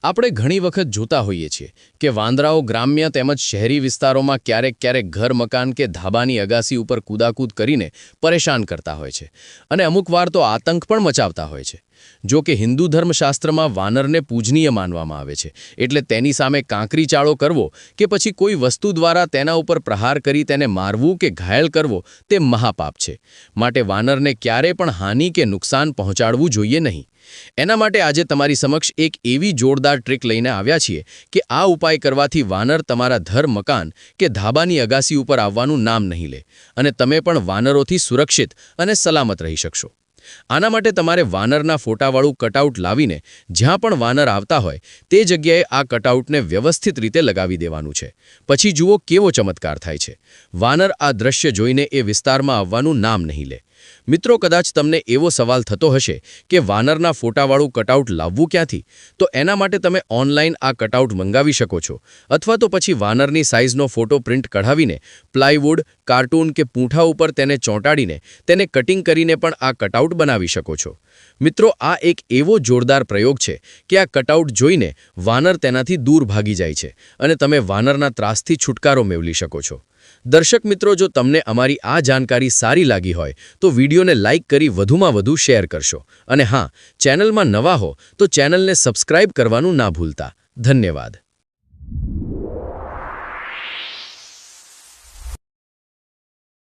આપણે ઘણી વખત જોતા હોઈએ છીએ કે વાંદરાઓ ગ્રામ્ય તેમજ શહેરી વિસ્તારોમાં ક્યારેક ઘર મકાન કે ધાબાની અગાસી ઉપર કૂદાકૂદ કરીને પરેશાન કરતા હોય છે અને અમુક વાર તો આતંક પણ મચાવતા હોય છે। જો કે હિન્દુ ધર્મશાસ્ત્રમાં વાનરને પૂજનીય માનવામાં આવે છે, એટલે તેની સામે કાંકરી ચાળો કરવો કે પછી કોઈ વસ્તુ દ્વારા તેના ઉપર પ્રહાર કરી તેને મારવું કે ઘાયલ કરવો તે મહાપાપ છે। માટે વાનરને ક્યારે પણ હાનિ કે નુકસાન પહોંચાડવું જોઈએ નહીં। એના માટે આજે તમારી સમક્ષ એક એવી જોરદાર ટ્રીક લઈને આવ્યા છીએ કે આ ઉપાય કરવાથી વાનર તમારા ઘર મકાન કે ધાબાની અગાસી ઉપર આવવાનું નામ નહીં લે અને તમે પણ વાનરોથી સુરક્ષિત અને સલામત રહી શકશો। આના માટે તમારે વાનરના ફોટાવાળું કટઆઉટ લાવીને જ્યાં પણ વાનર આવતા હોય તે જગ્યાએ આ કટઆઉટને વ્યવસ્થિત રીતે લગાવી દેવાનું છે। પછી જુઓ કેવો ચમત્કાર થાય છે। વાનર આ દ્રશ્ય જોઈને એ વિસ્તારમાં આવવાનું નામ નહીં લે। મિત્રો, કદાચ તમને એવો સવાલ થતો હશે કે વાનરના ફોટાવાળું કટઆઉટ લાવવું ક્યાંથી? તો એના માટે તમે ઓનલાઈન આ કટઆઉટ મંગાવી શકો છો અથવા તો પછી વાનરની સાઇઝનો ફોટો પ્રિન્ટ કઢાવીને પ્લાયવુડ, કાર્ટૂન કે પૂંઠા ઉપર તેને ચોંટાડીને તેને કટિંગ કરીને પણ આ કટઆઉટ બનાવી શકો છો। મિત્રો, આ એક એવો જોરદાર પ્રયોગ છે કે આ કટઆઉટ જોઈને વાનર તેનાથી દૂર ભાગી જાય છે અને તમે વાનરના ત્રાસથી છુટકારો મેળવી શકો છો। દર્શક મિત્રો, જો તમને અમારી આ જાણકારી સારી લાગી હોય તો વિડીયોને લાઇક કરી વધુમાં વધુ શેર કરશો અને હા, ચેનલમાં નવા હો તો ચેનલને સબસ્ક્રાઇબ કરવાનું ના ભૂલતા। ધન્યવાદ।